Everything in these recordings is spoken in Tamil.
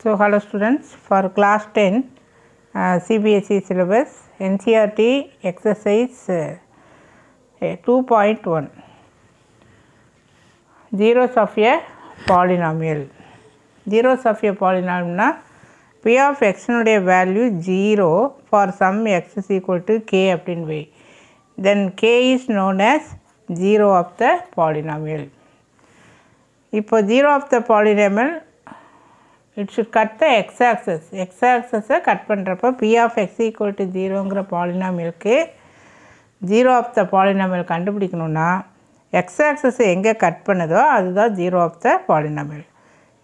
So, hello students, for class 10 CBSE syllabus NCERT exercise 2.1 zeros of a polynomial. Zeros of a polynomial p of x nuடைய value 0 for some x is equal to k அப்படின் வை. Then k is known as 0 of the polynomial. இப்போ 0 of the polynomial it should cut the x-axis. X-axis cut பண்ணுறப்போ p of x equal to 0ங்கிற பாலினாமியலுக்கு 0 of the polynomial கண்டுபிடிக்கணும்னா x-axis எங்கே கட் பண்ணுதோ அதுதான் 0 of the polynomial.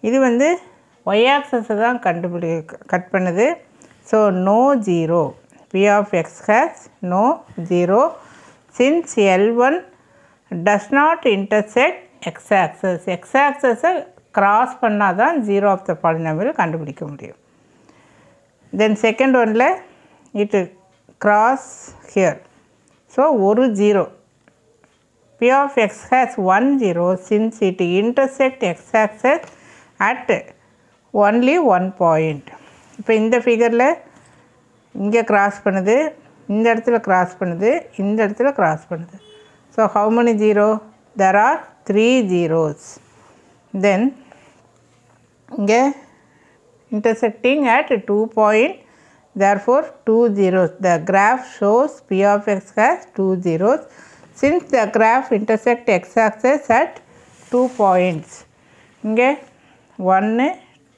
இது வந்து y-axis தான் கட் பண்ணுது. So no 0. p of x has no 0 since L1 does not intersect x-axis. X-axis cross பண்ணால் தான் 0 of the polynomial கண்டுபிடிக்க முடியும். Then second ஒன்ல it cross here. So ஒரு 0. p of x has 1 0 since it intersect x-axis at only one point. இப்போ இந்த ஃபிகரில் இங்கே கிராஸ் பண்ணுது, இந்த இடத்துல கிராஸ் பண்ணுது, இந்த இடத்துல கிராஸ் பண்ணுது. So how many 0? There are 3 zeros. Then இங்கே intersecting at 2 point, therefore 2 zeros. The graph shows p of x has 2 zeros since the graph intersect x-axis at 2 points. இங்கே 1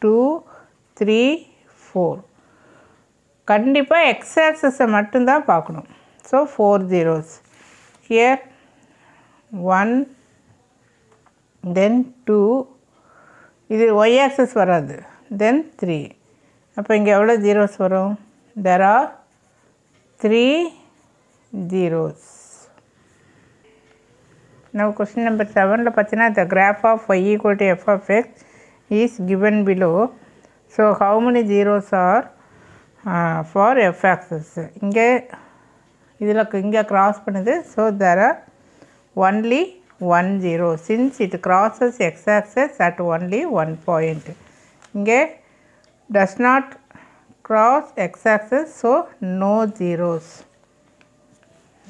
2 3 4. கண்டிப்பாக x-axis மட்டும்தான் பார்க்கணும். So 4 zeros. Here 1 then 2, இது y-axis வராது, then 3. அப்போ இங்கே எவ்வளோ zeros வரும்? There are 3 zeros. Now question number 7ல பார்த்தீங்கன்னா the graph of y equal to f of x is given below. So how many zeros are for f axis? இங்கே இதில் இங்கே cross பண்ணுது. So there are only 1 0 since it crosses x-axis at only one point. இங்கே does not cross x-axis, so no zeros.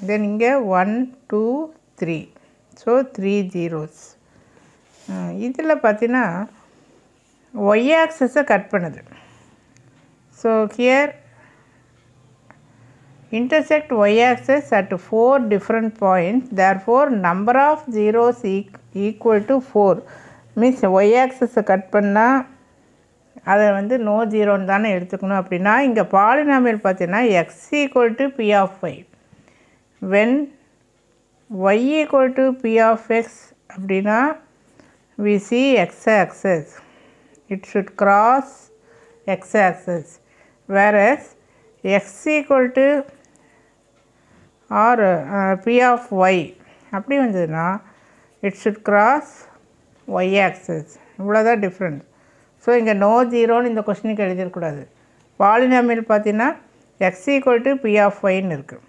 Then இங்கே 1 2 3, so 3 zeros. இதில் பார்த்தீங்கன்னா y-axis கட் பண்ணுது. So here intersect y-axis at 4 different points, therefore number of zeros equal to 4 means y-axis cut பண்ணால் அதை வந்து no 0ன்னு தானே எடுத்துக்கணும். அப்படின்னா இங்கே பாலினாமியல் பார்த்தீங்கன்னா x equal to p of y. when y equal to p of x அப்படின்னா we see x-axis, it should cross x-axis, whereas x equal to or p of y அப்படி வந்ததுன்னா it should cross y-axis. இவ்வளோதான் டிஃப்ரெண்ட். ஸோ இங்கே no 0ன்னு இந்த கொஸ்டினுக்கு எழுதிடக்கூடாது. பாலினாமியல் பார்த்தீங்கன்னா x equal to p of yன்னு இருக்குது.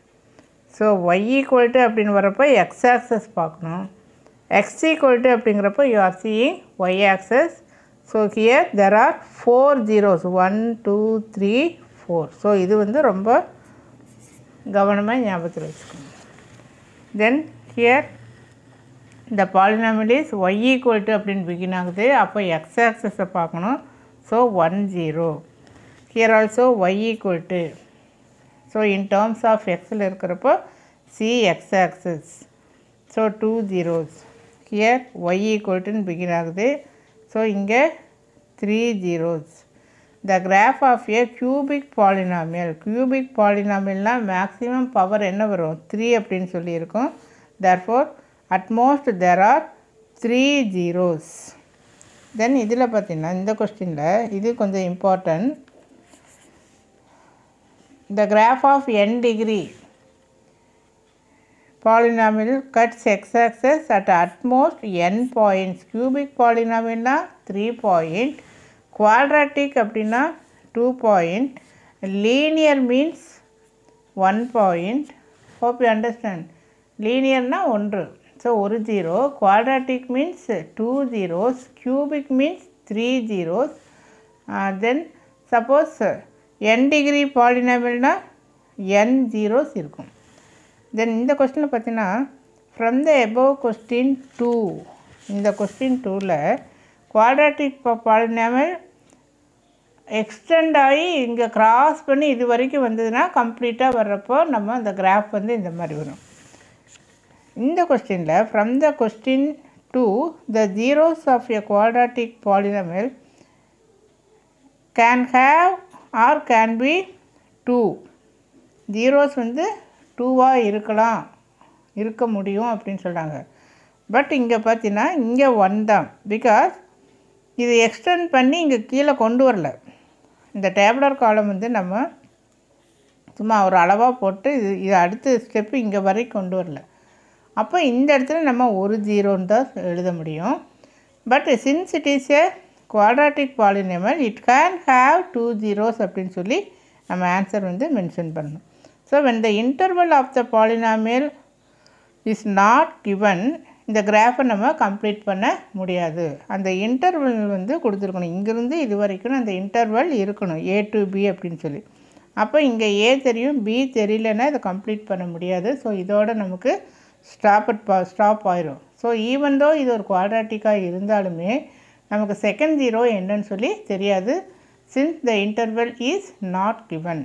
ஸோ y equal to அப்படின்னு வரப்போ x-axis பார்க்கணும். x equal to அப்படிங்கிறப்போ you are seeing y-axis. So here there are 4 zeros 1 2 3 4. So இது வந்து ரொம்ப கவனமாக ஞாபகத்தில் வச்சுக்கணும். தென் ஹியர் இந்த polynomial is y equal to அப்படின்னு பிகின் ஆகுது. அப்போ x-axis பார்க்கணும். So 1 0. Here also y equal to. So in terms of எக்ஸில் இருக்கிறப்போ c x-axis. So 2 zeros. Here y equal toன்னு பிகின் ஆகுது. ஸோ இங்கே 3 zeros. The graph of a cubic polynomial. Cubic polynomialனா maximum power என்ன வரும்? 3 அப்படின்னு சொல்லியிருக்கோம். Therefore at most there are 3 zeros. Then இதில் பார்த்தீங்கன்னா இந்த கொஸ்டினில் இது கொஞ்சம் important. The graph of n degree polynomial cuts x-axis at most n points. Cubic polynomialனா 3 point. quadratic அப்படின்னா 2 point. linear means 1 point. hope you understand. linearனா 1. so 1 0. quadratic means 2 zeros. cubic means 3 zeros. Then suppose n degree பாலினாமியல்னா n zeros இருக்கும். தென் இந்த கொஸ்டினில் பார்த்தீங்கன்னா ஃப்ரம் த எபோவ் கொஸ்டின் 2, இந்த கொஸ்டின் 2ல் குவாட்ராட்டிக் பாலினாமியல் எக்ஸ்டெண்ட் ஆகி இங்கே கிராஸ் பண்ணி இது வரைக்கும் வந்ததுன்னா கம்ப்ளீட்டாக வர்றப்போ நம்ம அந்த கிராஃப் வந்து இந்த மாதிரி வரும். இந்த கொஸ்டினில் from the question 2 the zeros of a quadratic polynomial can have or can be 2. Zeros வந்து 2வாக இருக்க முடியும் அப்படின்னு சொல்கிறாங்க. பட் இங்கே பார்த்தீங்கன்னா இங்கே 1 தான். பிகாஸ் இது எக்ஸ்டெண்ட் பண்ணி இங்கே கீழே கொண்டு வரல. இந்த டேபுலர் காலம் வந்து நம்ம சும்மா ஒரு அளவாக போட்டு இது அடுத்த ஸ்டெப்பு இங்கே வரைக்கும் கொண்டு வரல. அப்போ இந்த இடத்துல நம்ம ஒரு ஜீரோன்னு தான் எழுத முடியும். But since it is a quadratic polynomial it can have 2 zeros அப்படின்னு சொல்லி நம்ம ஆன்சர் வந்து மென்ஷன் பண்ணணும். So when the interval of the polynomial is not given, இந்த கிராஃபை நம்ம கம்ப்ளீட் பண்ண முடியாது. அந்த இன்டர்வல் வந்து கொடுத்துருக்கணும். இங்கேருந்து இது வரைக்கும் அந்த இன்டர்வல் இருக்கணும் a to b அப்படின்னு சொல்லி. அப்போ இங்கே a தெரியும், b தெரியலன்னா இதை கம்ப்ளீட் பண்ண முடியாது. ஸோ இதோட நமக்கு ஸ்டாப் ஆயிரும். ஸோ ஈவன் தோ இது ஒரு குவாட்ராட்டிக்காக இருந்தாலுமே நமக்கு செகண்ட் ஜீரோ என்னன்னு சொல்லி தெரியாது. Since the interval is not given.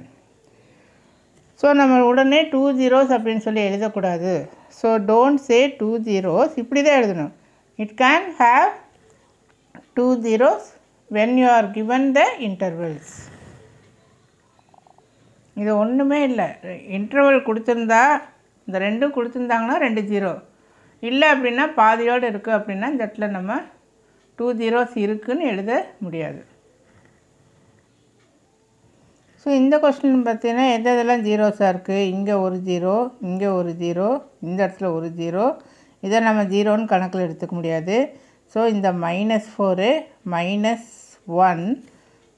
So நம்ம உடனே 2 zeros அப்படின்னு சொல்லி எழுதக்கூடாது. ஸோ டோன்ட் சே 2 zeros, இப்படி தான் எழுதணும். It can have 2 zeros when you are given the intervals. இது ஒன்றுமே இல்லை. இன்டர்வல் கொடுத்துருந்தா இந்த ரெண்டும் கொடுத்துருந்தாங்கன்னா 2 0, இல்லை அப்படின்னா பாதியோடு இருக்குது அப்படின்னா இந்த இடத்துல நம்ம 2 zeros இருக்குதுன்னு எழுத முடியாது. ஸோ இந்த கொஸ்டின் பார்த்தீங்கன்னா எதெல்லாம் ஜீரோஸாக இருக்குது, இங்கே ஒரு ஜீரோ, இங்கே ஒரு ஜீரோ, இந்த இடத்துல ஒரு ஜீரோ, இதை நம்ம ஜீரோன்னு கணக்கில் எடுத்துக்க முடியாது. ஸோ இந்த -4 -1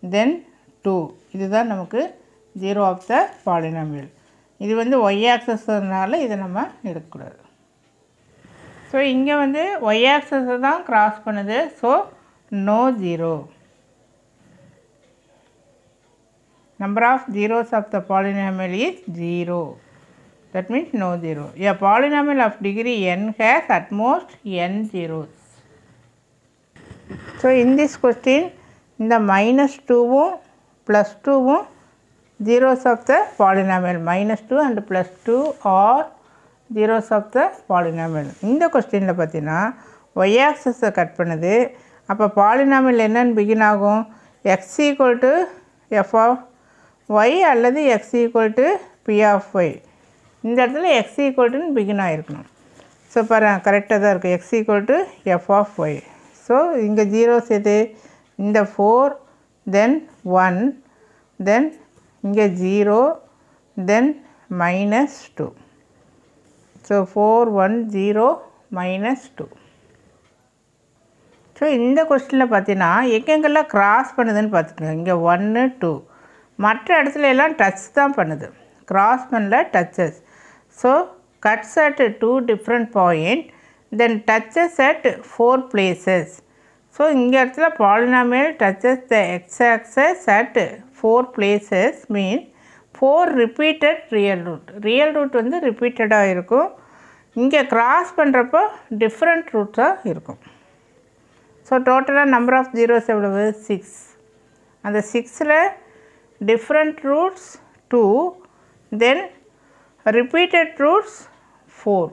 தென் 2 இதுதான் நமக்கு ஜீரோ ஆஃப் த பாலினாமியல். இது வந்து ஒய் ஆக்சஸ்னால இதை நம்ம எடுக்கக்கூடாது. ஸோ இங்கே வந்து ஒய் ஆக்சஸை தான் கிராஸ் பண்ணுது. So no zero. Number of zeros of the polynomial is 0. That means no zero. A polynomial of degree n has at most n zeros. So in this question, இந்த -2வும் +2வும் zeros of the polynomial. -2 and +2 are zeros of the polynomial. இந்த கொஸ்டினில் பார்த்தீங்கன்னா y axis கட் பண்ணுது. அப்போ பாலினாமியல் என்னன்னு பிகின் ஆகும், x = f of y அல்லது x = p of y. இந்த இடத்துல x = பிகின் ஆகிருக்கணும். ஸோ பாருங்கள் கரெக்டாக தான் இருக்குது. x = f of y. So இங்கே ஜீரோஸ் எது, இந்த 4 தென் 1 தென் இங்கே 0 தென் -2. ஸோ 4 1 0 -2. ஸோ இந்த கொஸ்டினில் பார்த்தீங்கன்னா எங்கெங்கெல்லாம் கிராஸ் பண்ணுதுன்னு பார்த்துக்கோங்க. இங்கே 1 2, மற்ற இடத்துல எல்லாம் டச் தான் பண்ணுது, கிராஸ் பண்ணல, touches. So cuts at 2 different point then touches at 4 places. So இங்கே இடத்துல polynomial touches the x axis at 4 places means 4 repeated real root வந்து ரிப்பீட்டடாக இருக்கும். இங்கே கிராஸ் பண்ணுறப்போ டிஃப்ரெண்ட் ரூட்ஸாக இருக்கும். ஸோ டோட்டலாக நம்பர் ஆஃப் ஜீரோஸ் எவ்வளவு, 6. அந்த 6ல் different roots 2 then repeated roots 4.